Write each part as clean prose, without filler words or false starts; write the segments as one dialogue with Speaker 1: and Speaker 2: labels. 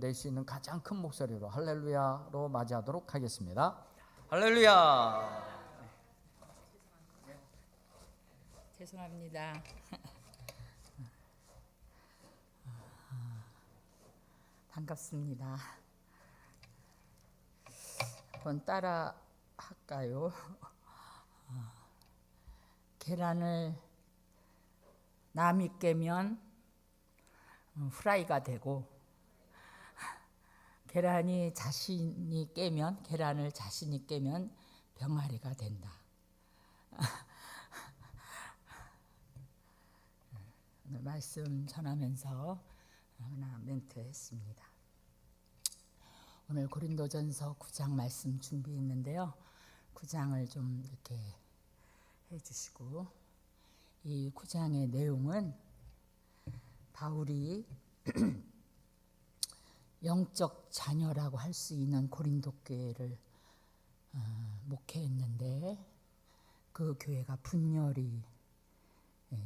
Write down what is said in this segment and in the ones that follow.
Speaker 1: 낼 수 있는 가장 큰 목소리로 할렐루야로 맞이하도록 하겠습니다. 할렐루야.
Speaker 2: 죄송합니다. 반갑습니다. 한번 따라 할까요? 계란을 남이 깨면 후라이가 되고, 계란을 자신이 깨면 병아리가 된다. 오늘 말씀 전하면서 하나 멘트 했습니다. 오늘 고린도전서 9장 말씀 준비했는데요. 9장을 좀 이렇게 해주시고, 이 9장의 내용은 바울이 영적 자녀라고 할 수 있는 고린도 교회를 목회했는데, 그 교회가 분열이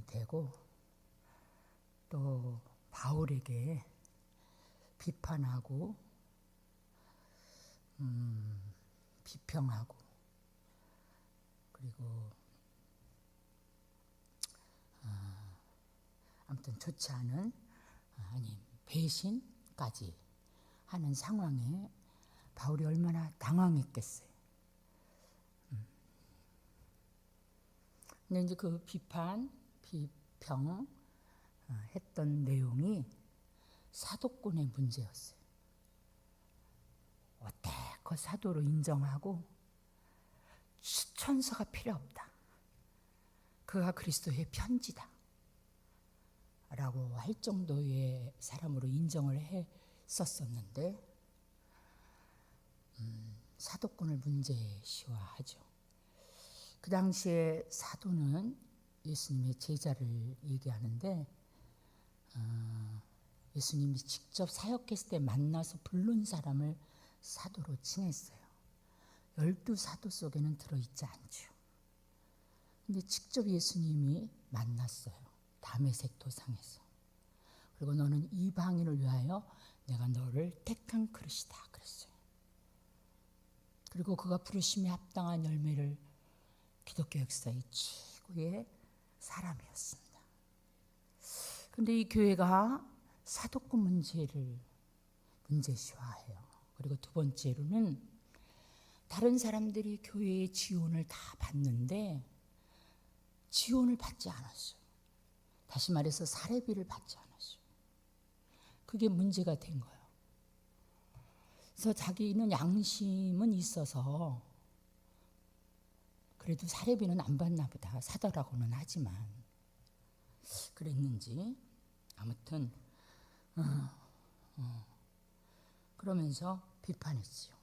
Speaker 2: 되고 또 바울에게 비판하고 비평하고, 그리고 아무튼 좋지 않은 배신까지 하는 상황에 바울이 얼마나 당황했겠어요. 근데 이제 그 비판, 비평 했던 내용이 사도권의 문제였어요. 어때그 사도로 인정하고 추천서가 필요 없다. 그가 그리스도의 편지다. 라고 할 정도의 사람으로 인정을 했었었는데, 사도권을 문제시화하죠. 그 당시에 사도는 예수님의 제자를 얘기하는데, 예수님이 직접 사역했을 때 만나서 부른 사람을 사도로 칭했어요. 12사도 속에는 들어있지 않죠. 근데 직접 예수님이 만났어요. 다메섹 도상에서. 그리고 너는 이방인을 위하여 내가 너를 택한 그릇이다 그랬어요. 그리고 그가 부르심에 합당한 열매를 기독교 역사의 최고의 사람이었습니다. 그런데 이 교회가 사도권 문제를 문제시화해요. 그리고 두 번째로는 다른 사람들이 교회의 지원을 다 받는데 지원을 받지 않았어요. 다시 말해서 사례비를 받지 않았어요. 그게 문제가 된 거예요. 그래서 자기는 양심은 있어서 그래도 사례비는 안 받나 보다, 사더라고는 하지만 그랬는지 아무튼 그러면서 비판했지요.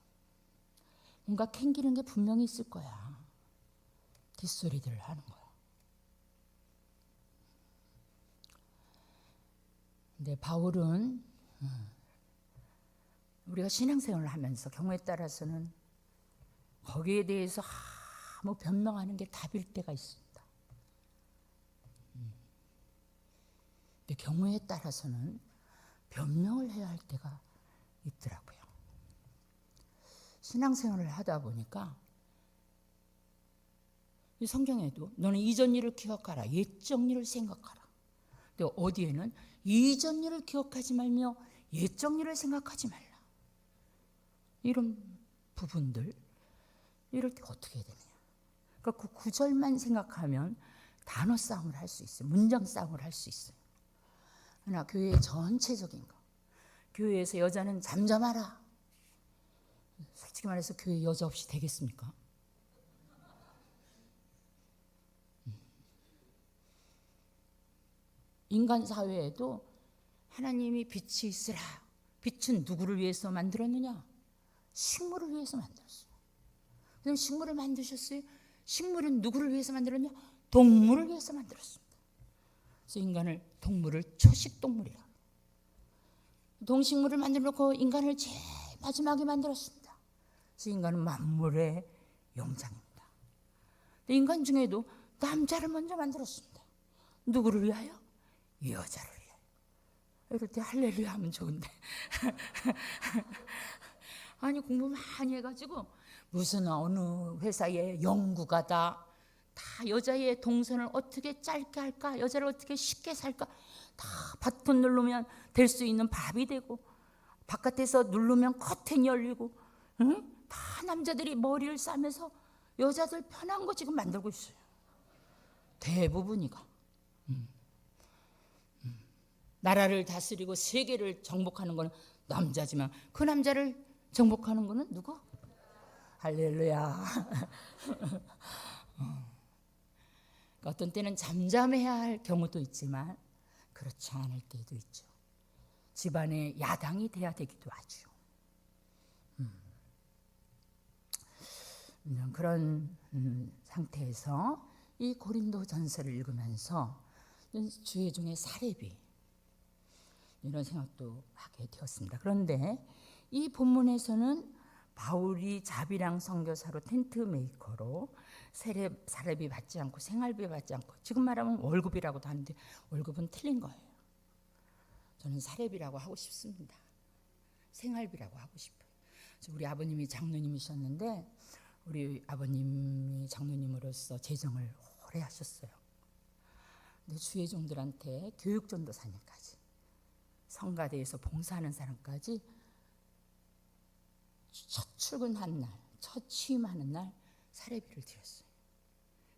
Speaker 2: 뭔가 캥기는 게 분명히 있을 거야. 뒷소리들을 하는 거야. 근데 바울은 우리가 신앙생활을 하면서 경우에 따라서는 거기에 대해서 뭐 변명하는 게 답일 때가 있습니다. 근데 경우에 따라서는 변명을 해야 할 때가 있더라고요. 신앙생활을 하다 보니까 이 성경에도 너는 이전 일을 기억하라, 옛적 일을 생각하라. 근데 어디에는 이전 일을 기억하지 말며 옛적 일을 생각하지 말라. 이런 부분들, 이럴 때 어떻게 해야 되느냐. 그러니까 그 구절만 생각하면 단어 싸움을 할 수 있어요. 문장 싸움을 할 수 있어요. 그러나 교회의 전체적인 거, 교회에서 여자는 잠잠하라. 솔직히 말해서 교회 여자 없이 되겠습니까? 인간 사회에도 하나님이 빛이 있으라. 빛은 누구를 위해서 만들었느냐? 식물을 위해서 만들었어요. 그럼 식물을 만드셨어요? 식물은 누구를 위해서 만들었냐? 동물을 위해서 만들었습니다. 그래서 인간을, 동물을 초식동물이라. 동식물을 만들어 놓고 인간을 제일 마지막에 만들었습니다. 그래서 인간은 만물의 영장입니다. 인간 중에도 남자를 먼저 만들었습니다. 누구를 위하여? 여자를 위하여. 이럴 때 할렐루야 하면 좋은데 아니 공부 많이 해가지고 무슨 어느 회사의 연구가다 다 여자의 동선을 어떻게 짧게 할까, 여자를 어떻게 쉽게 살까, 다 버튼 누르면 될 수 있는 밥이 되고 바깥에서 누르면 커튼이 열리고, 응? 다 남자들이 머리를 싸매서 여자들 편한 거 지금 만들고 있어요. 대부분이가 나라를 다스리고 세계를 정복하는 거는 남자지만 그 남자를 정복하는 거는 누구? 할렐루야. 어떤 때는 잠잠해야 할 경우도 있지만 그렇지 않을 때도 있죠. 집안의 야당이 돼야 되기도 하죠. 그런 상태에서 이 고린도전서를 읽으면서 주의 중에 사례비 이런 생각도 하게 되었습니다. 그런데 이 본문에서는 바울이 자비랑 선교사로 텐트 메이커로 사례비 받지 않고 생활비 받지 않고, 지금 말하면 월급이라고도 하는데 월급은 틀린 거예요. 저는 사례비라고 하고 싶습니다. 생활비라고 하고 싶어요. 우리 아버님이 장로님이셨는데 우리 아버님이 장로님으로서 재정을 오래 하셨어요. 근데 주의 종들한테 교육전도사님까지, 성가대에서 봉사하는 사람까지 첫 출근한 날, 첫 취임하는 날 사례비를 드렸어요.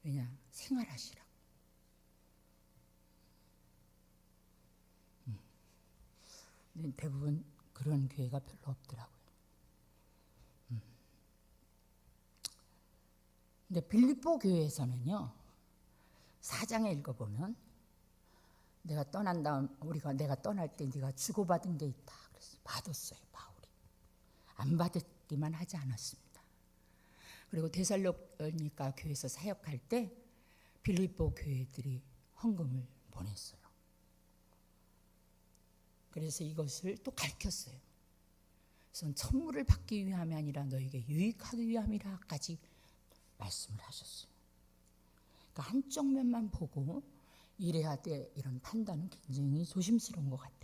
Speaker 2: 왜냐? 생활하시라고. 근데 대부분 그런 교회가 별로 없더라고요. 근데 빌립보 교회에서는요, 4장에 읽어보면 내가 떠난 다음 내가 떠날 때 네가 주고받은 게 있다. 그래서 받았어요, 바울이. 안 받았기만 하지 않았습니다. 그리고 데살로니가 교회에서 사역할 때 빌립보 교회들이 헌금을 보냈어요. 그래서 이것을 또 가르쳤어요. 그래서 천물을 받기 위함이 아니라 너에게 유익하기 위함이라까지 말씀을 하셨어요. 그러니까 한쪽 면만 보고 이래야 돼, 이런 판단은 굉장히 조심스러운 것 같아요.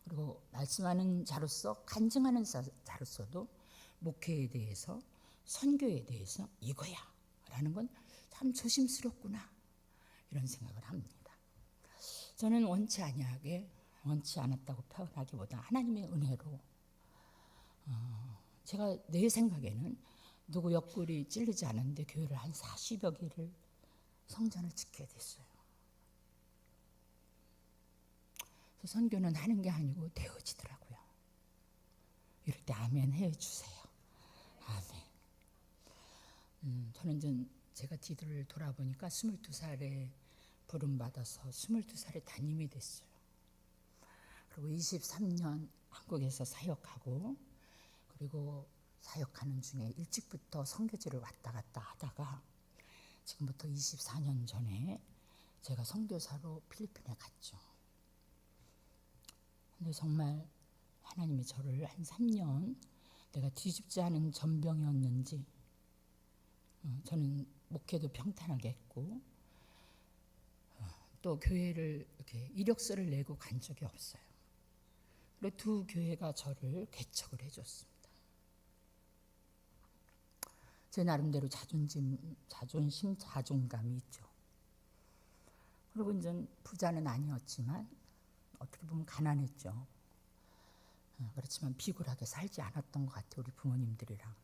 Speaker 2: 그리고 말씀하는 자로서, 간증하는 자로서도 목회에 대해서, 선교에 대해서 이거야 라는 건 참 조심스럽구나, 이런 생각을 합니다. 저는 원치 않았다고 표현하기보다 하나님의 은혜로 제가 내 생각에는 누구 옆구리 찔리지 않았는데 교회를 한 40여 개를 성전을 짓게 됐어요. 그래서 선교는 하는 게 아니고 되어지더라고요. 이럴 때 아멘 해주세요. 아멘. 저는 제가 뒤를 돌아보니까 22살에 부름받아서 22살에 담임이 됐어요. 그리고 23년 한국에서 사역하고, 그리고 사역하는 중에 일찍부터 선교지를 왔다 갔다 하다가 지금부터 24년 전에 제가 선교사로 필리핀에 갔죠. 근데 정말 하나님이 저를 한 3년 내가 뒤집지 않은 전병이었는지, 저는 목회도 평탄하게 했고 또 교회를 이렇게 이력서를 내고 간 적이 없어요. 그리고 두 교회가 저를 개척을 해줬습니다. 제 나름대로 자존감이 있죠. 그리고 이제 부자는 아니었지만 어떻게 보면 가난했죠. 그렇지만 비굴하게 살지 않았던 것 같아요, 우리 부모님들이랑.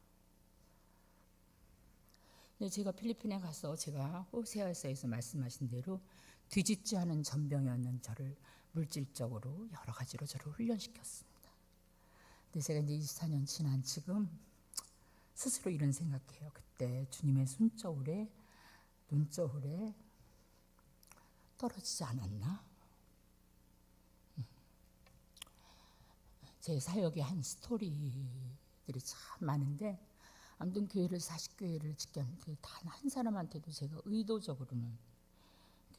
Speaker 2: 근데 제가 필리핀에 가서 제가 호세아서에서 말씀하신 대로 뒤집지 않은 전병이었는 저를 물질적으로 여러 가지로 저를 훈련시켰습니다. 근데 제가 이제 24년 지난 지금 스스로 이런 생각해요. 그때 주님의 눈저울에 떨어지지 않았나? 제 사역의 한 스토리들이 참 많은데, 아무튼 교회를 40교회를 지켰는데 단 한 사람한테도 제가 의도적으로는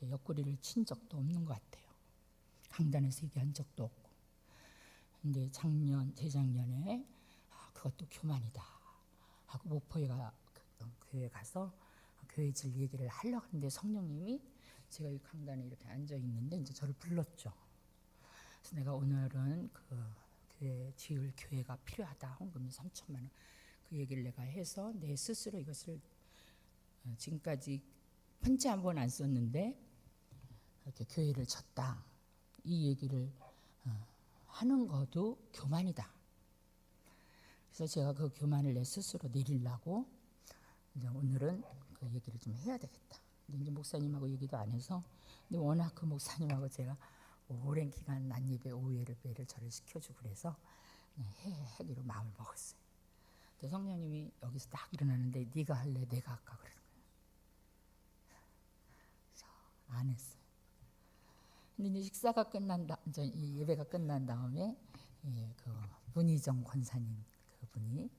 Speaker 2: 옆구리를 친 적도 없는 것 같아요. 강단에서 얘기한 적도 없고. 근데 재작년에 그것도 교만이다 하고 목포에 교회 가서 교회질 얘기를 하려고 하는데 성령님이, 제가 이 강단에 이렇게 앉아 있는데 이제 저를 불렀죠. 그래서 내가 오늘은 그 교회 지을 교회가 필요하다. 헌금이 3천만 원. 그 얘기를 내가 해서 내 스스로 이것을 지금까지 편지 한 번 안 썼는데 이렇게 교회를 쳤다. 이 얘기를 하는 것도 교만이다. 그래서 제가 그 교만을 내 스스로 내리려고 이제 오늘은 그 얘기를 좀 해야 되겠다. 근데 이제 목사님하고 얘기도 안 해서, 근데 워낙 그 목사님하고 제가 오랜 기간 난입에 오후에를 배를 저를 시켜주고 그래서 하기로 마음을 먹었어요. 근데 성령님이 여기서 딱 일어나는데 네가 할래 내가 할까 그러는 거예요. 그래서 안 했어요. 근데 이제 식사가 이제 이 예배가 끝난 다음에 그 문희정 권사님 그분이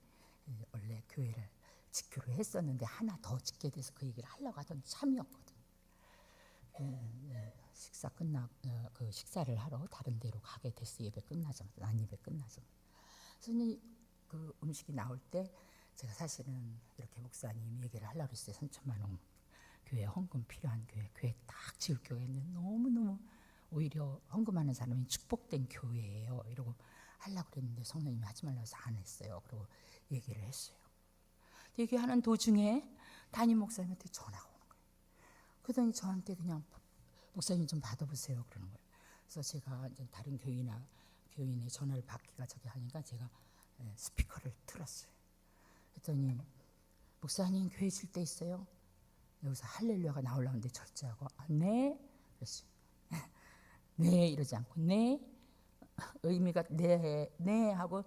Speaker 2: 원래 교회를 짓기로 했었는데 하나 더 짓게 돼서 그 얘기를 하려고 하던 참이었거든. 식사 그 식사를 하러 다른 데로 가게 됐어. 예배 끝나자마자 난예배 끝나자마자. 그래서 그 음식이 나올 때 제가 사실은 이렇게 목사님 얘기를 하려고 했어요. 3천만 원 교회 헌금 필요한 교회 딱 지을 교회는 너무너무 오히려 헌금하는 사람이 축복된 교회예요. 이러고 하려고 그랬는데 성령님이 하지 말라고 해서 안 했어요. 그리고 얘기를 했어요. 얘기하는 도중에 담임 목사님한테 전화가 오는 거예요. 그러더니 저한테 그냥 목사님 좀 받아보세요 그러는 거예요. 그래서 제가 이제 다른 교인의 전화를 받기가 저기 하니까 제가 스피커를 틀었어요. 그랬더니 목사님 교회 질 때 있어요? 여기서 할렐루야가 나오려는데 절제하고 네? 그랬어요. 네 이러지 않고 네? 의미가 네 하고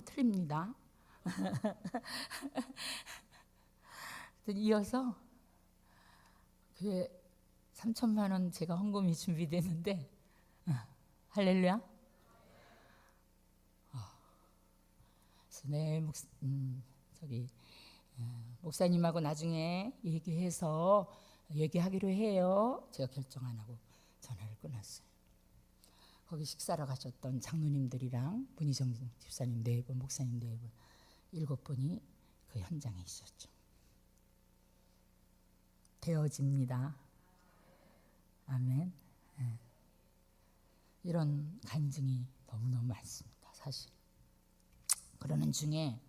Speaker 2: 틀립니다. 이어서 교회 3천만 원 제가 헌금이 준비됐는데 할렐루야. 그래서 네 목사님하고 나중에 얘기하기로 해요. 제가 결정 안 하고 전화를 끊었어요. 거기 식사를 가셨던 장로님들이랑 문희정 집사님 4분, 목사님 4분, 7분이 그 현장에 있었죠. 되어집니다. 아멘. 이런 간증이 너무너무 많습니다. 사실. 그러는 중에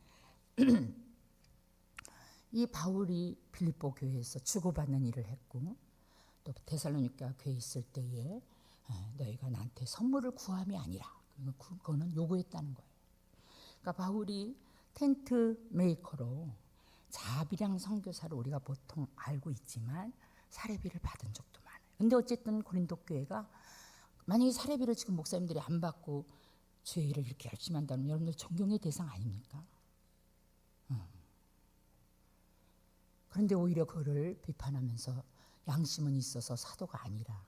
Speaker 2: 이 바울이 빌립보 교회에서 주고받는 일을 했고 또 데살로니가 교회에 있을 때에 너희가 나한테 선물을 구함이 아니라 그거는 요구했다는 거예요. 그러니까 바울이 텐트 메이커로 자비량 선교사로 우리가 보통 알고 있지만 사례비를 받은 적도 많아요. 근데 어쨌든 고린도 교회가 만약에 사례비를 지금 목사님들이 안 받고 주의 일을 이렇게 열심히 한다면 여러분들 존경의 대상 아닙니까? 그런데 오히려 그를 비판하면서 양심은 있어서 사도가 아니라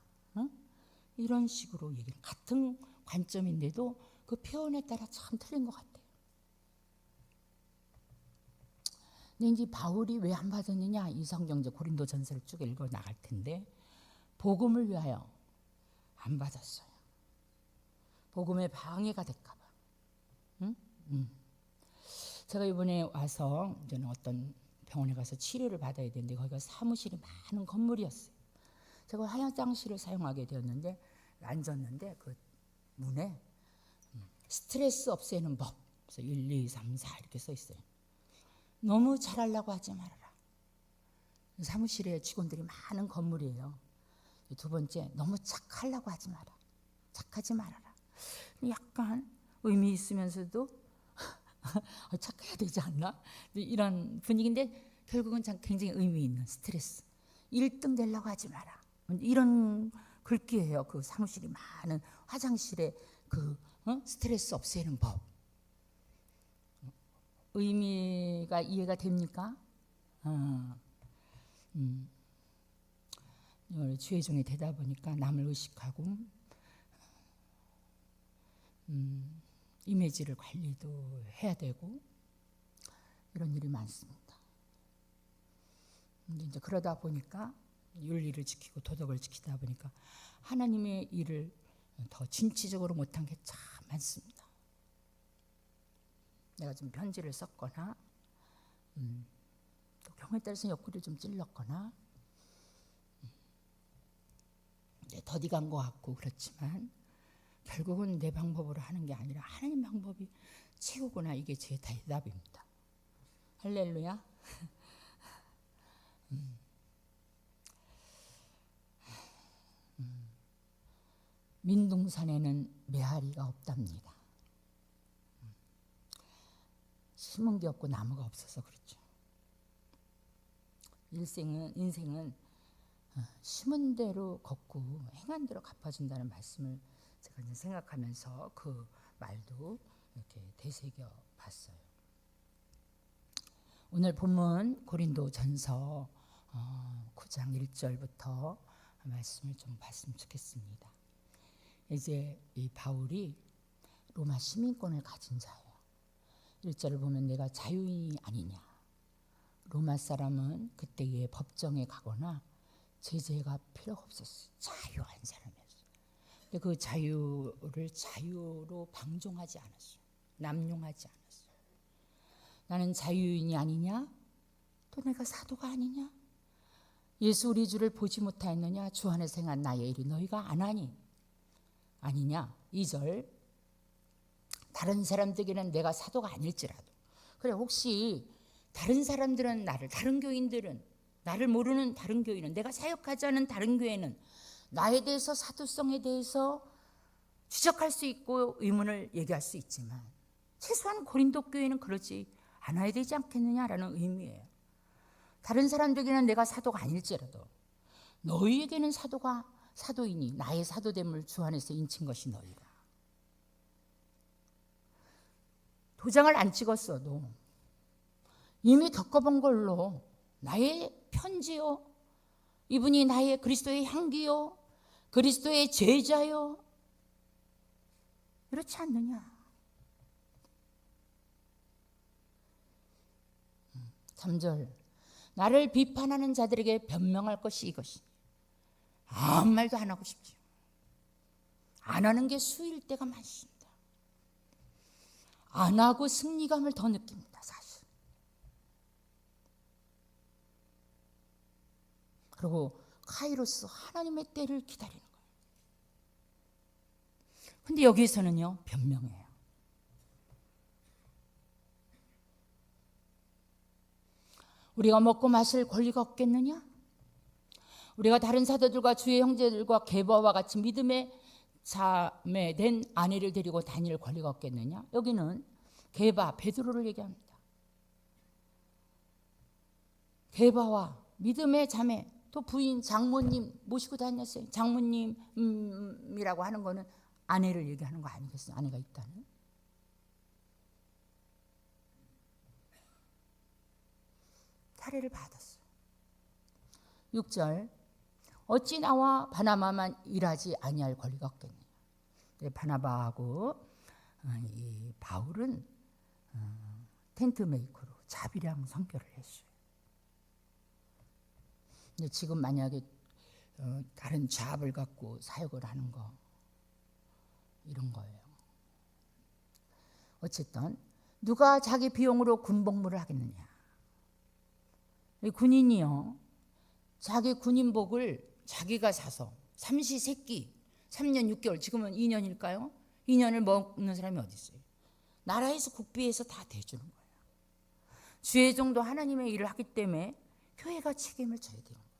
Speaker 2: 이런 식으로 얘기를 같은 관점인데도 그 표현에 따라 참 틀린 것 같아요. 근데 이제 바울이 왜 안 받았느냐 이 성경 이제 고린도 전서를 쭉 읽어 나갈 텐데 복음을 위하여 안 받았어요. 복음에 방해가 될까 봐. 제가 이번에 와서 저는 어떤 병원에 가서 치료를 받아야 되는데 거기가 사무실이 많은 건물이었어요. 제가 화장실을 사용하게 되었는데 앉았는데 그 문에 스트레스 없애는 법 그래서 1, 2, 3, 4 이렇게 써 있어요. 너무 잘하려고 하지 말아라. 사무실에 직원들이 많은 건물이에요. 두 번째 너무 착하려고 하지 마라. 착하지 말아라. 약간 의미 있으면서도 착해야 되지 않나? 이런 분위기인데 결국은 굉장히 의미 있는 스트레스. 1등 되려고 하지 마라. 이런 글귀예요. 그 사무실이 많은 화장실에 그 스트레스 없애는 법. 의미가 이해가 됩니까? 주의 종이 되다 보니까 남을 의식하고 이미지를 관리도 해야 되고 이런 일이 많습니다. 근데 이제 그러다 보니까 윤리를 지키고 도덕을 지키다 보니까 하나님의 일을 더 진취적으로 못한 게 참 많습니다. 내가 좀 편지를 썼거나 또 경우에 따라서 옆구리를 좀 찔렀거나 더디간 것 같고 그렇지만 결국은 내 방법으로 하는 게 아니라 하나님 방법이 최고구나. 이게 제 대답입니다. 할렐루야. 민둥산에는 메아리가 없답니다. 심은 게 없고 나무가 없어서 그렇죠. 인생은 심은 대로 걷고 행한 대로 갚아준다는 말씀을 제가 이제 생각하면서 그 말도 이렇게 되새겨 봤어요. 오늘 본문 고린도전서 9장 1절부터 말씀을 좀 봤으면 좋겠습니다. 이제 이 바울이 로마 시민권을 가진 자예요. 1절을 보면 내가 자유인이 아니냐. 로마 사람은 그때의 법정에 가거나 제재가 필요가 없었어요. 자유한 사람이었어요. 근데 그 자유를 자유로 방종하지 않았어요. 남용하지 않았어요. 나는 자유인이 아니냐? 또 내가 사도가 아니냐? 예수 우리 주를 보지 못하였느냐? 주 안에서 행한 나의 일이 너희가 안 하니? 아니냐? 2절 다른 사람들에게는 내가 사도가 아닐지라도 그래 혹시 다른 사람들은 다른 교인들은 나를 모르는 다른 교인은 내가 사역하지 않은 다른 교회는 나에 대해서 사도성에 대해서 지적할 수 있고 의문을 얘기할 수 있지만 최소한 고린도 교회는 그러지 않아야 되지 않겠느냐라는 의미예요. 다른 사람들에게는 내가 사도가 아닐지라도 너희에게는 사도이니 나의 사도됨을 주 안에서 인친 것이 너희라. 도장을 안 찍었어도 이미 겪어본 걸로 나의 편지요, 이분이 나의 그리스도의 향기요, 그리스도의 제자요, 이렇지 않느냐. 3절 나를 비판하는 자들에게 변명할 것이 이것이니 아무 말도 안 하고 싶죠. 안 하는 게 수일 때가 많습니다. 안 하고 승리감을 더 느낍니다. 사실. 그리고 카이로스 하나님의 때를 기다리는 거예요. 근데 여기에서는요 변명해요. 우리가 먹고 마실 권리가 없겠느냐? 우리가 다른 사도들과 주의 형제들과 게바와 같이 믿음의 자매된 아내를 데리고 다닐 권리가 없겠느냐? 여기는 게바, 베드로를 얘기합니다. 게바와 믿음의 자매, 또 부인, 장모님 모시고 다녔어요. 장모님이라고 하는 거는 아내를 얘기하는 거 아니겠어요? 아내가 있다는. 탈례를 받았어요. 6절 어찌 나와 바나바만 일하지 아니할 권리가 없겠느냐. 바나바하고 이 바울은 텐트 메이커로 자비랑 선교를 했어요. 근데 지금 만약에 다른 잡을 갖고 사역을 하는 거 이런 거예요. 어쨌든 누가 자기 비용으로 군복무를 하겠느냐. 이 군인이요 자기 군인복을 자기가 사서 삼시세끼 3년 6개월 지금은 2년일까요? 2년을 먹는 사람이 어디 있어요? 나라에서 국비에서 다 대주는 거예요. 주의 종도 하나님의 일을 하기 때문에 교회가 책임을 져야 되는 거예요.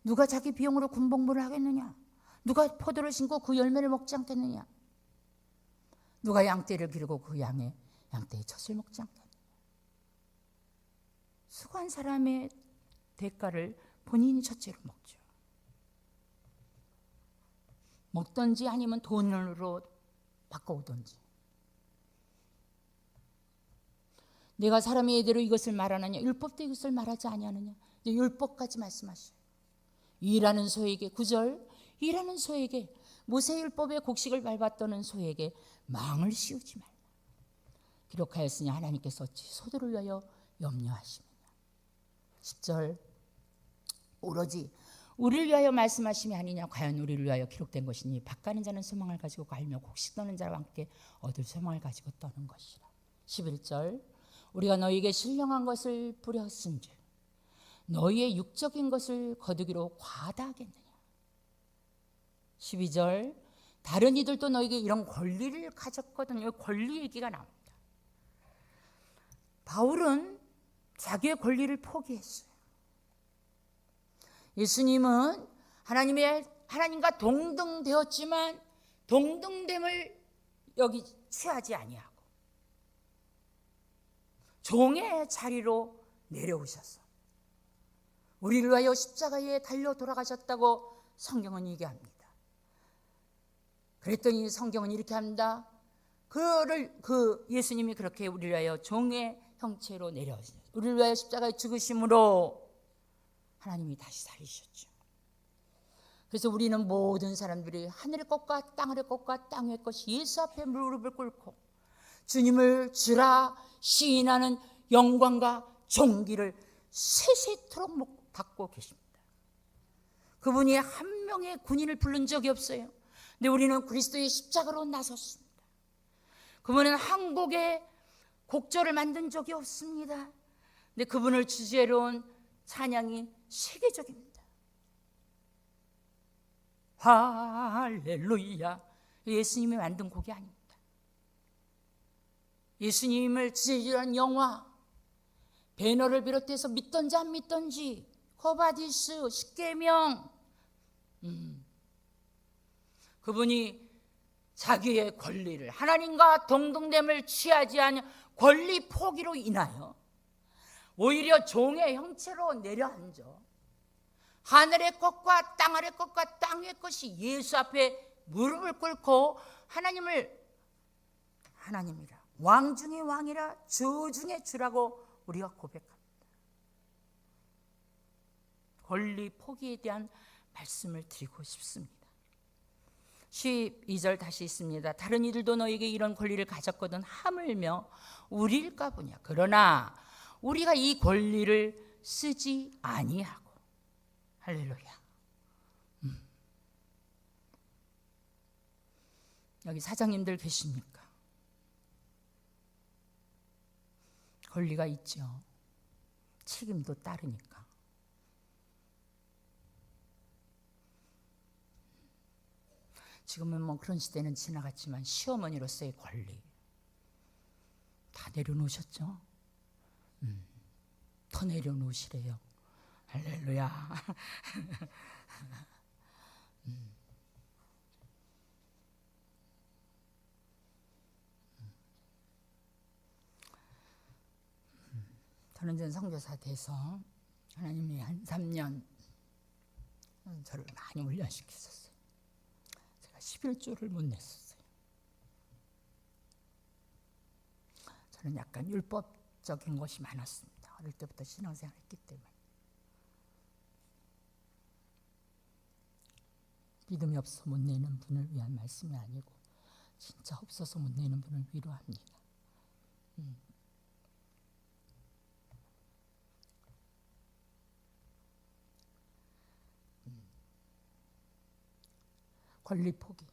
Speaker 2: 누가 자기 비용으로 군복무를 하겠느냐? 누가 포도를 심고 그 열매를 먹지 않겠느냐? 누가 양떼를 기르고 그 양떼의 젖을 먹지 않겠느냐? 수고한 사람의 대가를 본인이 첫째로 먹죠. 먹든지 아니면 돈으로 바꿔오든지. 내가 사람의 예대로 이것을 말하느냐? 율법도 이것을 말하지 아니하느냐? 율법까지 말씀하셔요. 일하는 소에게 9절 일하는 소에게 모세율법의 곡식을 밟았던 소에게 망을 씌우지 말라. 기록하였으니 하나님께서 어찌 소들을 위하여 염려하시느냐. 10절 오로지 우리를 위하여 말씀하심이 아니냐. 과연 우리를 위하여 기록된 것이니 밥 가는 자는 소망을 가지고 갈며 곡식 떠는 자와 함께 얻을 소망을 가지고 떠는 것이라. 11절 우리가 너희에게 신령한 것을 뿌렸은즉 너희의 육적인 것을 거두기로 과다하겠느냐. 12절 다른 이들도 너에게 이런 권리를 가졌거든요. 권리 얘기가 나옵니다. 바울은 자기의 권리를 포기했어요. 예수님은 하나님과 동등되었지만 동등됨을 여기 취하지 아니하고 종의 자리로 내려오셔서 우리를 위하여 십자가에 달려 돌아가셨다고 성경은 얘기합니다. 그랬더니 성경은 이렇게 합니다. 예수님이 그렇게 우리를 위하여 종의 형체로 내려오셨어요. 우리를 위하여 십자가에 죽으심으로 하나님이 다시 살리셨죠. 그래서 우리는 모든 사람들이 하늘의 것과 땅의 것과 땅의 것이 예수 앞에 무릎을 꿇고 주님을 주라 시인하는 영광과 존귀를 세세토록 받고 계십니다. 그분이 한 명의 군인을 부른 적이 없어요. 근데 우리는 그리스도의 십자가로 나섰습니다. 그분은 한 곡의 곡절을 만든 적이 없습니다. 근데 그분을 주제로 온 찬양이 세계적입니다. 할렐루야. 예수님이 만든 곡이 아닙니다. 예수님을 주제로 한 영화, 배너를 비롯해서 믿던지 안 믿던지, 코바디스, 십계명, 그분이 자기의 권리를 하나님과 동등됨을 취하지 않은 권리 포기로 인하여 오히려 종의 형체로 내려앉아 하늘의 것과 땅 아래 것과 땅의 것이 예수 앞에 무릎을 꿇고 하나님이라 왕 중의 왕이라 주 중의 주라고 우리가 고백합니다. 권리 포기에 대한 말씀을 드리고 싶습니다. 12절 다시 있습니다. 다른 이들도 너에게 이런 권리를 가졌거든 하물며 우리일까 보냐. 그러나 우리가 이 권리를 쓰지 아니하고. 할렐루야. 여기 사장님들 계십니까? 권리가 있죠. 책임도 따르니까. 지금은 뭐 그런 시대는 지나갔지만 시어머니로서의 권리 다 내려놓으셨죠? 더 내려놓으시래요. 할렐루야. 저는 전 선교사 돼서 하나님이 한 3년 저를 많이 훈련시켰었어요. 제가 11조를 못 냈었어요. 저는 약간 율법적인 것이 많았습니다. 어릴 때부터 신앙생활을 했기 때문에. 믿음이 없어 못 내는 분을 위한 말씀이 아니고 진짜 없어서 못 내는 분을 위로합니다. 권리 포기.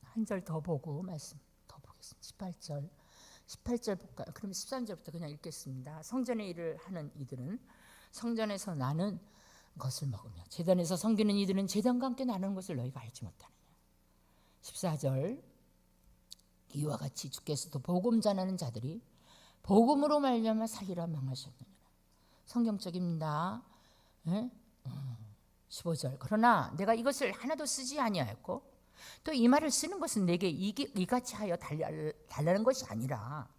Speaker 2: 한 절 더 보고 말씀 더 보겠습니다. 18절 볼까요? 그럼 13절부터 그냥 읽겠습니다. 성전의 일을 하는 이들은 성전에서 나는 것을 먹으며 제단에서 섬기는 이들은 제단과 함께 나누는 것을 너희가 알지 못하느냐. 14절 이와 같이 주께서도 복음 전하는 자들이 복음으로 말미암아 살리라 명하셨느니라. 성경적입니다. 15절 그러나 내가 이것을 하나도 쓰지 아니하였고 또 이 말을 쓰는 것은 내게 이같이 하여 달라는 것이 아니라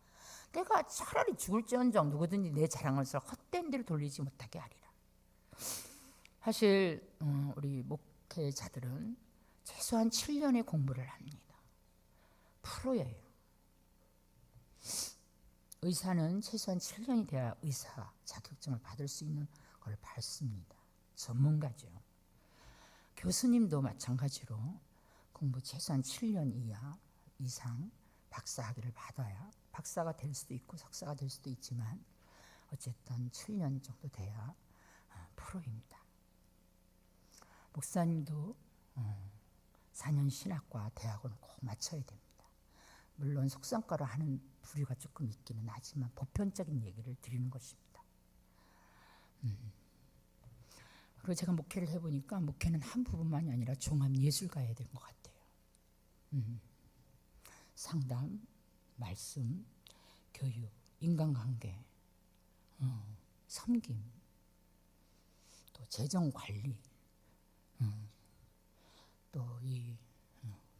Speaker 2: 내가 차라리 죽을지언정 누구든지 내 자랑을 써 헛된 데로 돌리지 못하게 하리라. 사실 우리 목회자들은 최소한 7년의 공부를 합니다. 프로예요. 의사는 최소한 7년이 돼야 의사 자격증을 받을 수 있는 걸 받습니다. 전문가죠. 교수님도 마찬가지로 공부 최소한 7년 이상 박사학위를 받아야 박사가 될 수도 있고 석사가 될 수도 있지만 어쨌든 7년 정도 돼야 프로입니다. 목사님도 4년 신학과 대학원을 꼭 마쳐야 됩니다. 물론 속성과로 하는 부류가 조금 있기는 하지만 보편적인 얘기를 드리는 것입니다. 그리고 제가 목회를 해보니까 목회는 한 부분만이 아니라 종합 예술가야 될 것 같아요. 상담, 말씀, 교육, 인간관계, 섬김, 또 재정 관리, 또 이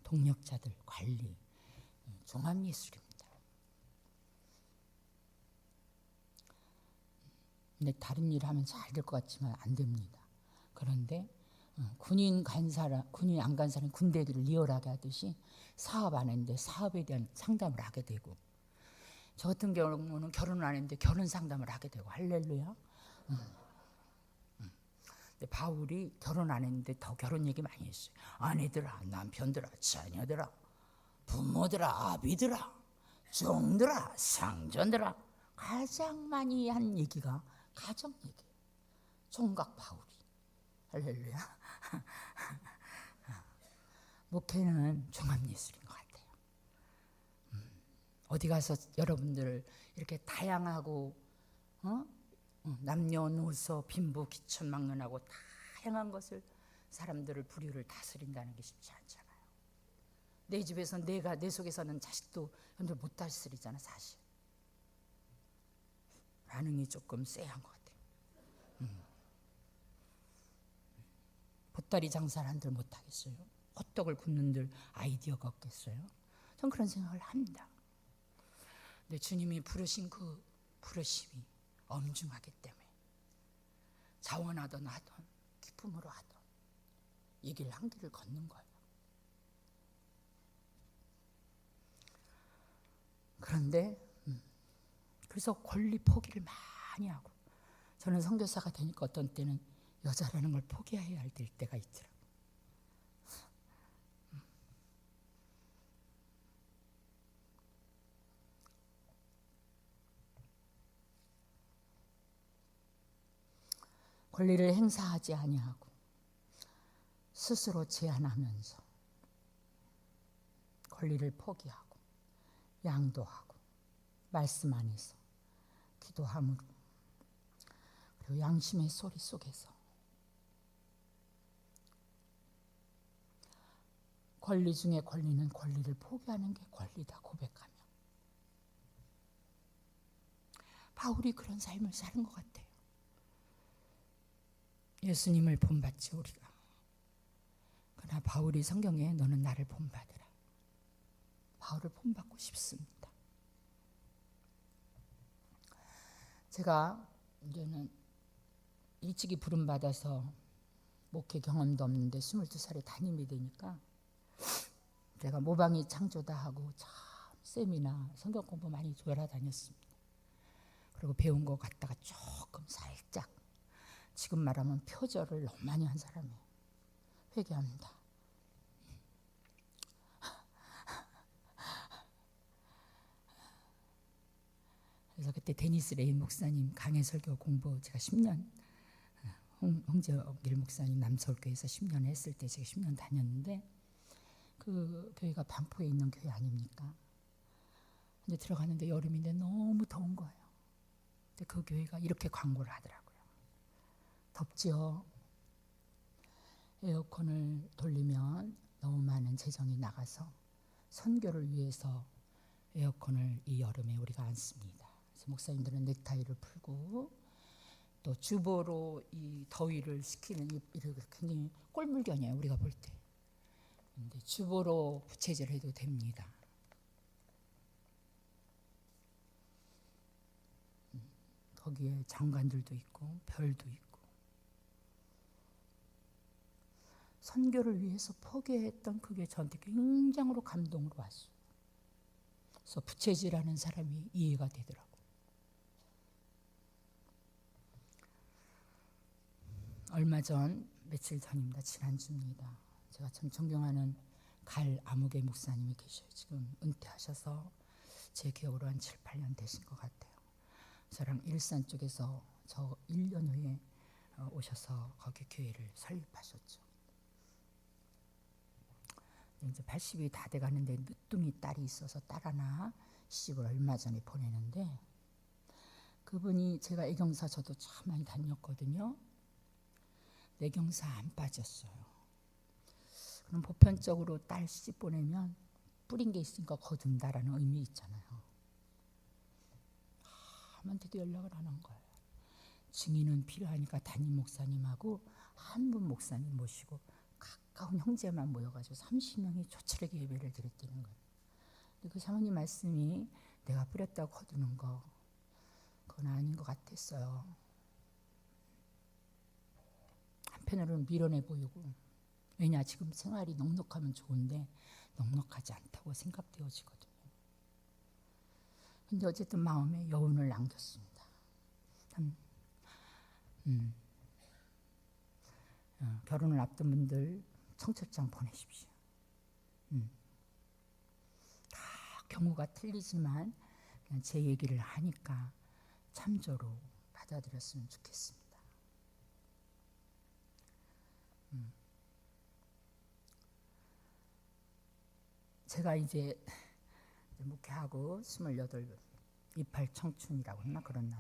Speaker 2: 동력자들 관리, 종합 예술입니다. 근데 다른 일 하면 잘 될 것 같지만 안 됩니다. 그런데 군인 안 간 사람이 군대들을 리얼하게 하듯이 사업 안 했는데 사업에 대한 상담을 하게 되고, 저 같은 경우는 결혼을 안 했는데 결혼 상담을 하게 되고, 할렐루야. 근데 바울이 결혼 안 했는데 더 결혼 얘기 많이 했어요. 아내들아, 남편들아, 자녀들아, 부모들아, 아비들아, 종들아, 상전들아. 가장 많이 한 얘기가 가정 얘기예요. 총각 바울이. 할렐루야. 목회는 종합예술인 것 같아요. 어디 가서 여러분들 이렇게 다양하고 남녀노소 빈부 기천막론하고 다양한 것을, 사람들을 부류를 다스린다는 게 쉽지 않잖아요. 내 집에서 내 속에서는 자식도 여러분들 못 다스리잖아 사실. 반응이 조금 쎄한 것 같아요. 보따리 장사를 한들 못하겠어요? 호떡을 굽는들 아이디어가 없겠어요? 전 그런 생각을 합니다. 근데 주님이 부르신 그 부르심이 엄중하기 때문에 자원하던 하던 기쁨으로 하던 이 길 한 길을 걷는 거예요. 그런데 그래서 권리 포기를 많이 하고, 저는 선교사가 되니까 어떤 때는 여자라는 걸 포기해야 할 때가 있더라고요. 권리를 행사하지 아니하고 스스로 제한하면서 권리를 포기하고 양도하고 말씀 안에서 기도함으로, 그리고 양심의 소리 속에서 권리 중에 권리는 권리를 포기하는 게 권리다 고백하며, 바울이 그런 삶을 사는 것 같아요. 예수님을 본받지 우리가. 그러나 바울이 성경에 너는 나를 본받으라. 바울을 본받고 싶습니다. 제가 이제는 일찍이 부름받아서 목회 경험도 없는데 22살에 담임이 되니까 제가 모방이 창조다 하고 참 세미나 성경 공부 많이 돌아다녔습니다. 그리고 배운 거 갖다가 조금 살짝, 지금 말하면 표절을 너무 많이 한 사람이에요. 회개합니다. 그래서 그때 데니스 레인 목사님 강해 설교 공부 제가 10년, 홍재길 목사님 남서울교회에서 10년 했을 때 제가 10년 다녔는데, 그 교회가 반포에 있는 교회 아닙니까? 근데 들어갔는데 여름인데 너무 더운 거예요. 근데 그 교회가 이렇게 광고를 하더라고요. 덥지요. 에어컨을 돌리면 너무 많은 재정이 나가서 선교를 위해서 에어컨을 이 여름에 우리가 안 씁니다. 그래서 목사님들은 넥타이를 풀고 또 주보로 이 더위를 식히는 이렇게 굉장히 꼴물견이에요, 우리가 볼 때. 근데 주보로 부채질 해도 됩니다. 거기에 장관들도 있고 별도 있고, 선교를 위해서 포기했던 그게 저한테 굉장으로 감동으로 왔어요. 그래서 부채질하는 사람이 이해가 되더라고요. 얼마 전, 며칠 전입니다. 지난주입니다. 제가 참 존경하는 갈 아무개 목사님이 계셔요. 지금 은퇴하셔서 제 기억으로 한 7, 8년 되신 것 같아요. 저랑 일산 쪽에서 저 1년 후에 오셔서 거기 교회를 설립하셨죠. 이제 80이 다 돼가는데 늦둥이 딸이 있어서 딸 하나 시집을 얼마 전에 보내는데, 그분이, 제가 애경사 저도 참 많이 다녔거든요. 내경사 안 빠졌어요. 그럼 보편적으로 딸 시집 보내면 뿌린 게 있으니까 거둔다라는 의미 있잖아요. 아무한테도 연락을 안 한 거예요. 증인은 필요하니까 담임 목사님하고 한 분 목사님 모시고 가까운 형제만 모여가지고 30명이 조촐하게 예배를 드렸다는 거예요. 그 사모님 말씀이 내가 뿌렸다고 거두는 거 그건 아닌 것 같았어요. 한편으로는 미련해 보이고, 왜냐 지금 생활이 넉넉하면 좋은데 넉넉하지 않다고 생각되어지거든요. 근데 어쨌든 마음에 여운을 남겼습니다. 결혼을 앞둔 분들 청첩장 보내십시오. 다 경우가 틀리지만 그냥 제 얘기를 하니까 참조로 받아들였으면 좋겠습니다. 제가 이제 목회하고 28, 28 청춘이라고 했나 그런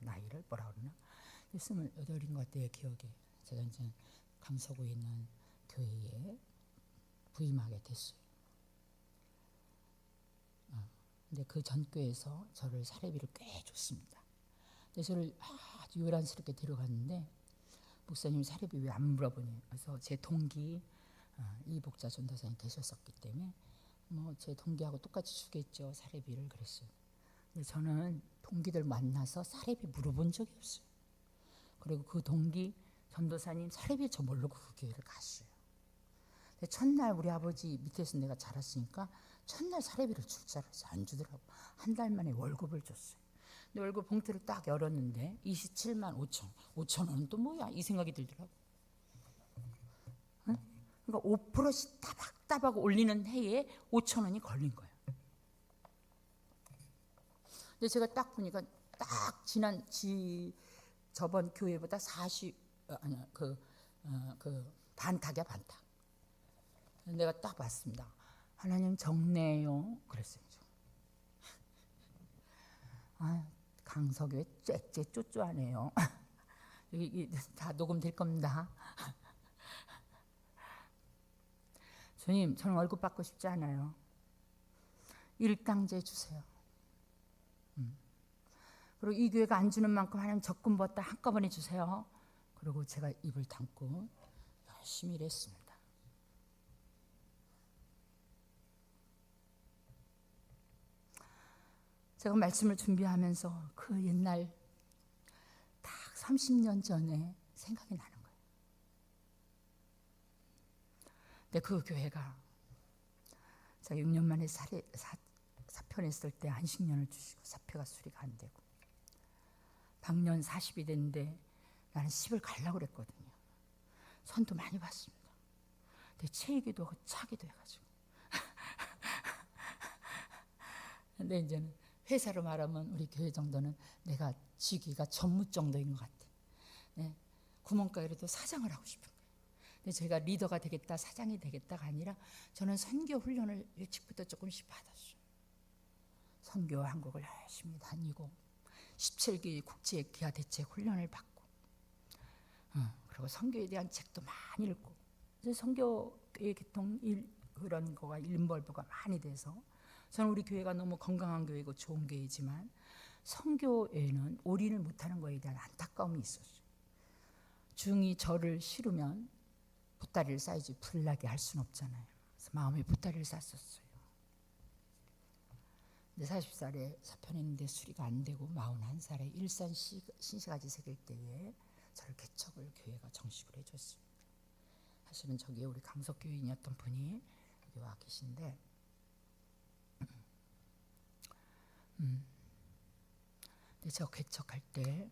Speaker 2: 나이를 뭐라 그러나 28인 것 같아요. 기억에 제가 이제 강서구에 있는 교회에 부임하게 됐어요. 근데 그 전 교회에서 저를 사례비를 꽤 줬습니다. 근데 저를 아주 요란스럽게 데려갔는데 목사님 사례비 왜 안 물어보니? 그래서 제 동기 이복자 전도사님 계셨었기 때문에 뭐 제 동기하고 똑같이 주겠죠 사례비를 그랬어요. 근데 저는 동기들 만나서 사례비 물어본 적이 없어요. 그리고 그 동기 전도사님 사례비 저 모르고 그 교회를 갔어요. 근데 첫날 우리 아버지 밑에서 내가 자랐으니까 첫날 사례비를 줄 줄 알았어요. 안 주더라고. 한 달 만에 월급을 줬어요. 근데 월급 봉투를 딱 열었는데 27만 5천. 5천 원은 또 뭐야 이 생각이 들더라고. 응? 그러니까 5%씩 따박따박 올리는 해에 5천 원이 걸린 거예요. 근데 제가 딱 보니까 딱 저번 교회보다 40 아니야 그 반탁이야 반탁. 내가 딱 봤습니다. 하나님 적네요. 그랬어요. 아, 강서교회 째째 쪼쪼하네요. 여기 다 녹음될 겁니다. 주님, 저는 월급 받고 싶지 않아요. 일당제 주세요. 그리고 이 교회가 안 주는 만큼 하나님 적금 벗다 한꺼번에 주세요. 그리고 제가 입을 닫고 열심히 일했습니다. 제가 말씀을 준비하면서 그 옛날 딱 30년 전에 생각이 나는 거예요. 근데 그 교회가 제가 6년 만에 사표냈을 때 안식년을 주시고 사표가 수리가 안 되고 방년 40이 됐는데 나는 10을 가려고 그랬거든요. 선도 많이 받습니다. 근데 체이기도 하고 차기도 해가지고 근데 이제는 회사로 말하면 우리 교회 정도는 내가 직위가 전무 정도인 것 같아. 네, 구멍가게라도 사장을 하고 싶은 거예요. 근데 제가 리더가 되겠다 사장이 되겠다가 아니라 저는 선교 훈련을 일찍부터 조금씩 받았어요. 선교 한국을 열심히 다니고 17기 국제 기하 대책 훈련을 받고 그리고 선교에 대한 책도 많이 읽고 선교의 개통 그런 거가 일벌보가 많이 돼서 저는 우리 교회가 너무 건강한 교회고 좋은 교회지만 선교에는 올인을 못하는 거에 대한 안타까움이 있었어요. 중이 저를 싫으면 보따리를 싸야지 불나게 할 수는 없잖아요. 그래서 마음에 보따리를 쌌었어요. 근데 40살에 사표냈는데 수리가 안 되고 41살에 일산 신시가지 새길 때에 저를 개척을 교회가 정식으로 해줬습니다. 사실은 저기에 우리 강석교인이었던 분이 여기 와 계신데 근데 저 개척할 때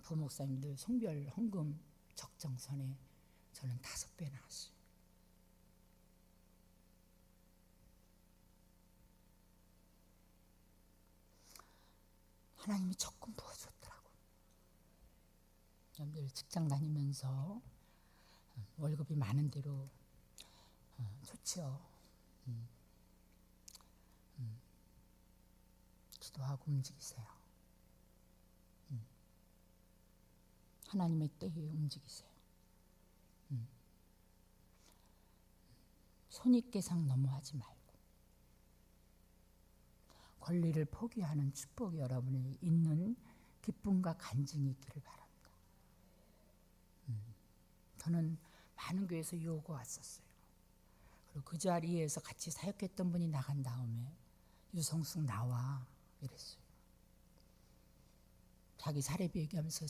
Speaker 2: 부목사님들 성별 헌금 적정선에 저는 5배 나왔어요. 하나님이 조금 부어줬더라고. 여러분들 직장 다니면서 월급이 많은 대로 좋죠. 기도하고 움직이세요. 하나님의 때에 움직이세요. 손익계상 넘어하지 말고 권리를 포기하는 축복이 여러분이 있는 기쁨과 간증이 있기를 바랍니다. 저는 많은 교회에서 유혹가 왔었어요. 그리고 그 자리에서 같이 사역했던 분이 나간 다음에 유성숙 나와 이랬어요. 자기 사례비 얘기하면서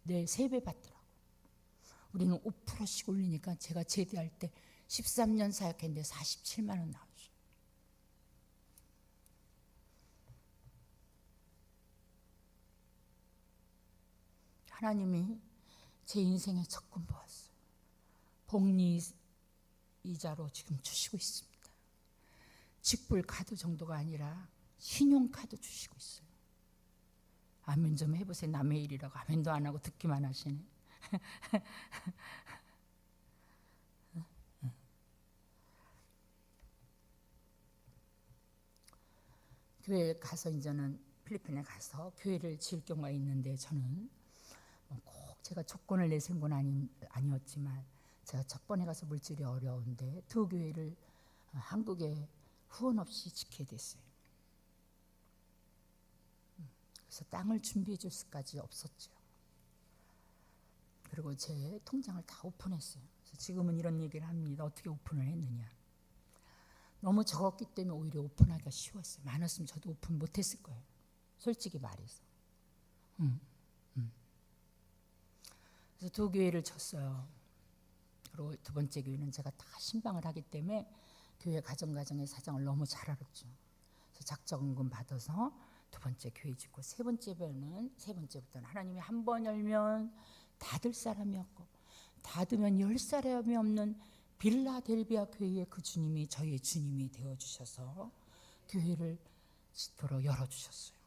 Speaker 2: 내 3배 받더라고. 우리는 5%씩 올리니까 제가 제대할 때 13년 사역했는데 47만 원 나왔어요. 하나님이 제 인생의 적금 보았어요. 복리 이자로 지금 주시고 있습니다. 직불 카드 정도가 아니라 신용카드 주시고 있어요. 아멘 좀 해보세요. 남의 일이라고 아멘도 안 하고 듣기만 하시네. 교회에 가서 이제는 필리핀에 가서 교회를 지을 경우가 있는데 저는 꼭 제가 조건을 내세운 건 아니었지만 제가 첫 번에 가서 물질이 어려운데 두 교회를 한국에 후원 없이 지켜야 됐어요. 그래서 땅을 준비해 줄 수까지 없었죠. 그리고 제 통장을 다 오픈했어요. 그래서 지금은 이런 얘기를 합니다. 어떻게 오픈을 했느냐. 너무 적었기 때문에 오히려 오픈하기가 쉬웠어요. 많았으면 저도 오픈 못했을 거예요. 솔직히 말해서. 그래서 두 교회를 쳤어요. 그리고 두 번째 교회는 제가 다 신방을 하기 때문에 교회 가정의 사정을 너무 잘 알았죠. 그래서 작정금 받아서 두 번째 교회 짓고 세 번째부터는 하나님이 한 번 열면 닫을 사람이 없고 닫으면 열 사람이 없는 빌라델비아 교회의 그 주님이 저희의 주님이 되어주셔서 교회를 짓도록 열어주셨어요.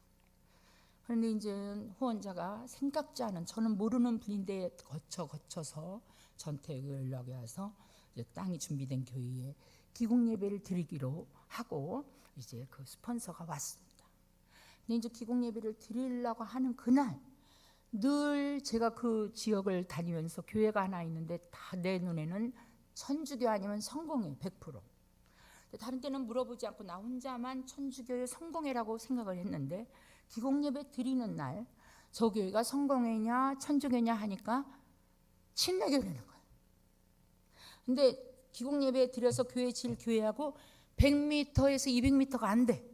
Speaker 2: 그런데 이제 후원자가 생각지 않은 저는 모르는 분인데 거쳐서 저한테 연락이 와서 이제 땅이 준비된 교회에 기공 예배를 드리기로 하고 이제 그 스폰서가 왔습니다. 근데 이제 기공 예배를 드리려고 하는 그날 늘 제가 그 지역을 다니면서 교회가 하나 있는데 다 내 눈에는 천주교 아니면 성공회 100%. 다른 때는 물어보지 않고 나 혼자만 천주교의 성공회라고 생각을 했는데 기공예배 드리는 날 저 교회가 성공회냐 천주교냐 하니까 친례교회라는 거예요. 근데 기공예배 드려서 교회 질 교회하고 100m에서 200m가 안 돼.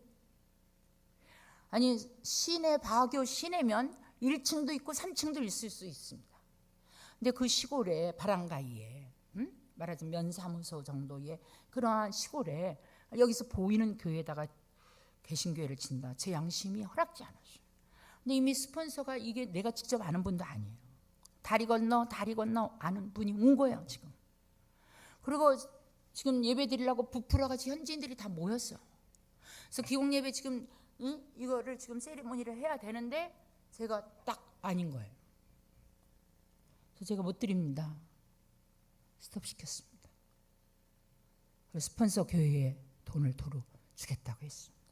Speaker 2: 아니 시내 바교 시내면 1층도 있고 3층도 있을 수 있습니다. 근데 그 시골에 바람가이에 말하자면 면사무소 정도의 그러한 시골에 여기서 보이는 교회에다가 개신교회를 친다. 제 양심이 허락지 않았어요. 근데 이미 스폰서가 이게 내가 직접 아는 분도 아니에요. 다리 건너 아는 분이 온 거예요 지금. 그리고 지금 예배 드리려고 부풀어가지고 현지인들이 다 모였어. 그래서 기공예배 지금 이거를 지금 세리머니를 해야 되는데 제가 딱 아닌 거예요. 그래서 제가 못 드립니다. 스톱시켰습니다. 그래서 스폰서 교회에 돈을 도로 주겠다고 했습니다.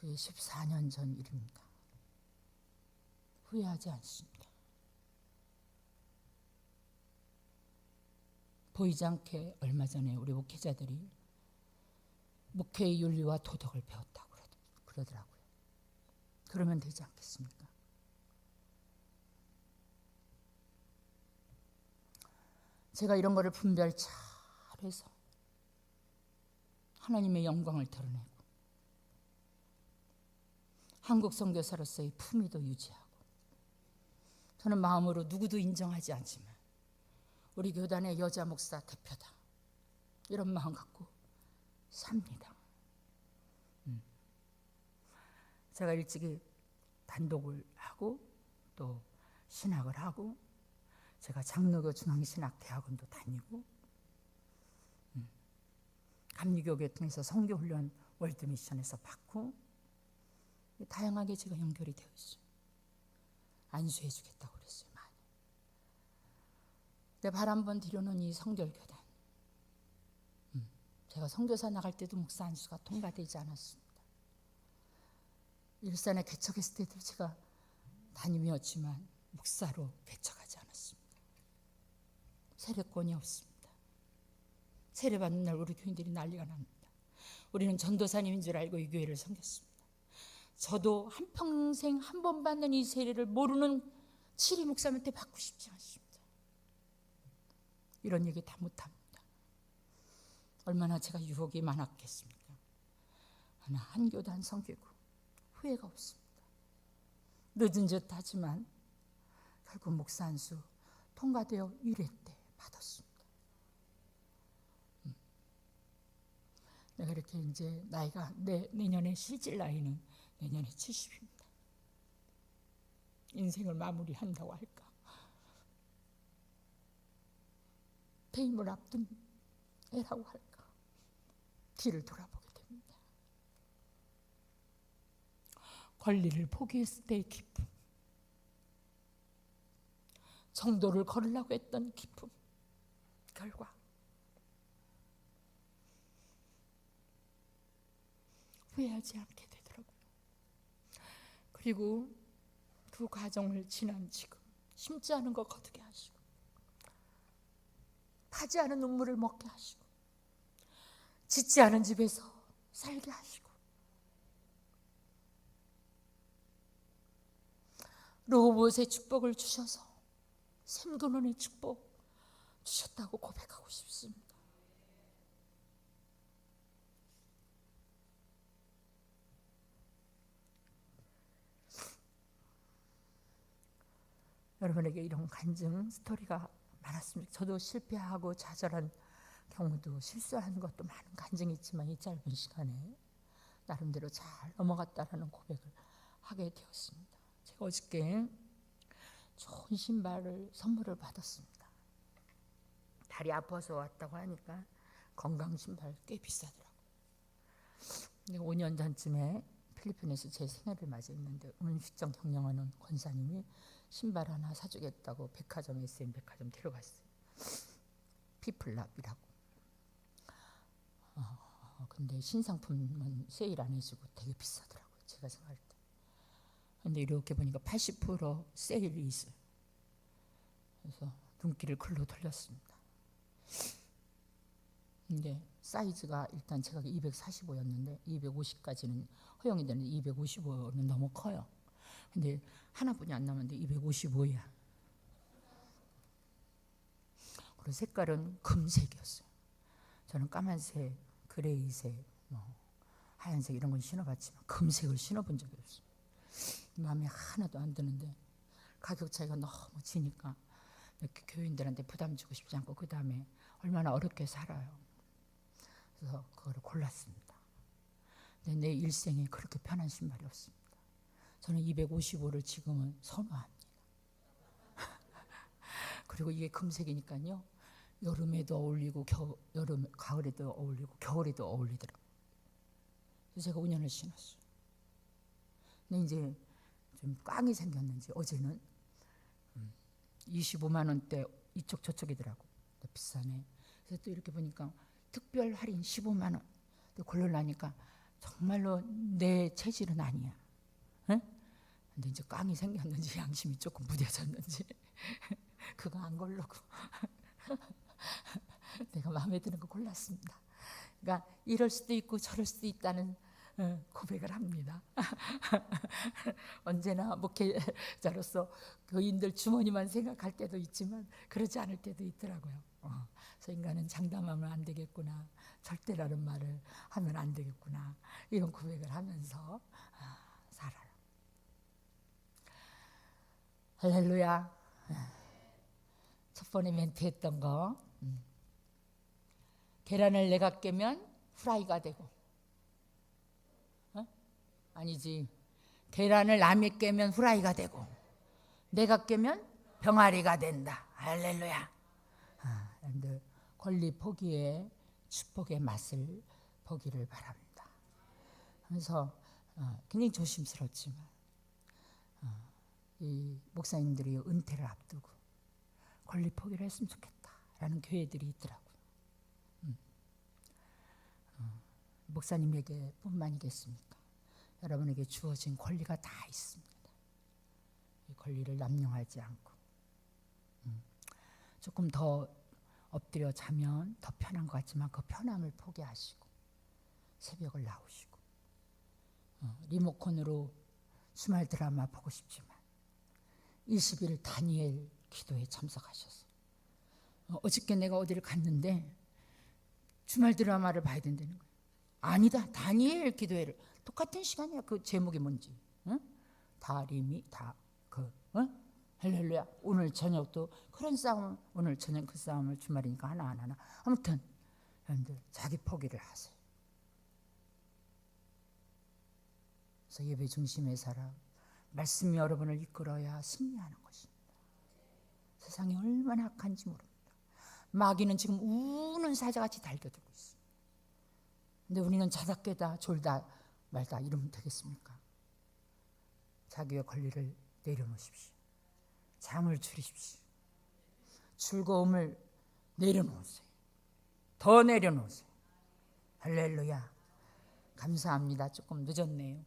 Speaker 2: 그게 14년 전 일입니다. 후회하지 않습니다. 보이지 않게 얼마 전에 우리 목회자들이 목회의 윤리와 도덕을 배웠다고 그러더라고요. 그러면 되지 않겠습니까? 제가 이런 거를 분별 잘해서 하나님의 영광을 드러내고 한국 선교사로서의 품위도 유지하고 저는 마음으로 누구도 인정하지 않지만 우리 교단의 여자 목사 대표다 이런 마음 갖고 삽니다. 제가 일찍이 단독을 하고 또 신학을 하고 제가 장로교 중앙신학대학원도 다니고 감리교회 통해서 선교훈련 월드미션에서 받고 다양하게 제가 연결이 되어 있어요. 안수해 주겠다고 그랬어요. 많이. 내 발 한번 들여놓은 이 성결교단 제가 선교사 나갈 때도 목사 안수가 통과되지 않았습니다. 일산에 개척했을 때도 제가 담임이었지만 목사로 배척하지 않았습니다. 세례권이 없습니다. 세례받는 날 우리 교인들이 난리가 납니다. 우리는 전도사님인 줄 알고 이 교회를 섬겼습니다. 저도 한평생 한 번 받는 이 세례를 모르는 치리 목사님한테 받고 싶지 않습니다. 이런 얘기 다 못합니다. 얼마나 제가 유혹이 많았겠습니까? 하나 한 교단 섬기고 후회가 없습니다. 늦은 듯 하지만 결국 목사 안수 통과되어 1회 때 받았습니다. 내가 이렇게 이제 나이가 내년에 실질 나이는 내년에 70입니다. 인생을 마무리한다고 할까? 퇴임을 앞둔 애라고 할까? 뒤를 돌아보게 됩니다. 권리를 포기했을 때의 기쁨, 정도를 걸으려고 했던 기쁨, 결과 후회하지 않게 되더라고요. 그리고 두 과정을 지난 지금 심지 않은 거 거두게 하시고 타지 않은 눈물을 먹게 하시고 짓지 않은 집에서 살게 하시고 로봇의 축복을 주셔서 생존원의 축복 주셨다고 고백하고 싶습니다. 여러분에게 이런 간증 스토리가 많았습니다. 저도 실패하고 좌절한 경우도 실수하는 것도 많은 간증이 있지만 이 짧은 시간에 나름대로 잘 넘어갔다라는 고백을 하게 되었습니다. 제가 어저께 좋은 신발을 선물을 받았습니다. 다리 아파서 왔다고 하니까 건강 신발 꽤 비싸더라고요. 근데 5년 전쯤에 필리핀에서 제 생일을 맞이했는데 음식점 경영하는 권사님이 신발 하나 사주겠다고 백화점 SM 백화점 데려갔어요. 피플랍이라고. 근데 신상품은 세일 안 해주고 되게 비싸더라고요. 제가 생각할 때. 근데 이렇게 보니까 80% 세일이 있어요. 그래서 눈길을 글로 돌렸습니다. 근데 사이즈가 일단 제가 245였는데 250까지는 허용이 되는데 255는 너무 커요. 근데 하나뿐이 안 남았는데 255야. 그리고 색깔은 금색이었어요. 저는 까만색, 그레이색, 하얀색 이런 건 신어봤지만 금색을 신어본 적이 없어요. 마음에 하나도 안 드는데 가격 차이가 너무 지니까 교인들한테 부담 주고 싶지 않고 그 다음에 얼마나 어렵게 살아요. 그래서 그거를 골랐습니다. 근데 내 일생에 그렇게 편한 신발이 없습니다. 저는 255를 지금은 선호합니다. 그리고 이게 금색이니까요. 여름에도 어울리고 가을에도 어울리고 겨울에도 어울리더라고요. 그래서 제가 5년을 신었어요. 근데 이제 좀 꽝이 생겼는지 어제는 25만 원대 이쪽 저쪽이더라고. 비싸네. 그래서 또 이렇게 보니까 특별 할인 15만 원. 골라나니까 정말로 내 체질은 아니야. 응? 근데 이제 꽝이 생겼는지 양심이 조금 무뎌졌는지 그거 안 고르고 내가 마음에 드는 거 골랐습니다. 그러니까 이럴 수도 있고 저럴 수도 있다는 고백을 합니다. 언제나 목회자로서 교인들 주머니만 생각할 때도 있지만 그러지 않을 때도 있더라고요. 그래서 인간은 장담하면 안 되겠구나, 절대라는 말을 하면 안 되겠구나, 이런 고백을 하면서 살아요. 할렐루야. 첫 번에 멘트했던 거, 계란을 내가 깨면 후라이가 되고, 아니지, 계란을 남이 깨면 후라이가 되고 내가 깨면 병아리가 된다. 할렐루야. 여러분들 권리 포기의 축복의 맛을 보기를 바랍니다. 그래서 굉장히 조심스럽지만 이 목사님들이 은퇴를 앞두고 권리 포기를 했으면 좋겠다라는 교회들이 있더라고요. 목사님에게 뿐만이겠습니까? 여러분에게 주어진 권리가 다 있습니다. 권리를 남용하지 않고 조금 더 엎드려 자면 더 편한 것 같지만 그 편함을 포기하시고 새벽을 나오시고 리모컨으로 주말 드라마 보고 싶지만 20일 다니엘 기도에 참석하셔서 어저께 내가 어디를 갔는데 주말 드라마를 봐야 된다는 거예요. 아니다, 다니엘 기도회를 똑같은 시간이야. 그 제목이 뭔지 다리미 할렐루야. 오늘 저녁도 그런 싸움, 오늘 저녁 그 싸움을 주말이니까 하나 안 하나. 아무튼 여러분들 자기 포기를 하세요. 그래서 예배 중심의 살아 말씀이 여러분을 이끌어야 승리하는 것입니다. 세상이 얼마나 악한지 모릅니다. 마귀는 지금 우는 사자같이 달겨들고 있습니다. 근데 우리는 자다 깨다 졸다 말다 이러면 되겠습니까? 자기의 권리를 내려놓으십시오. 잠을 줄이십시오. 즐거움을 내려놓으세요. 더 내려놓으세요. 할렐루야. 감사합니다. 조금 늦었네요.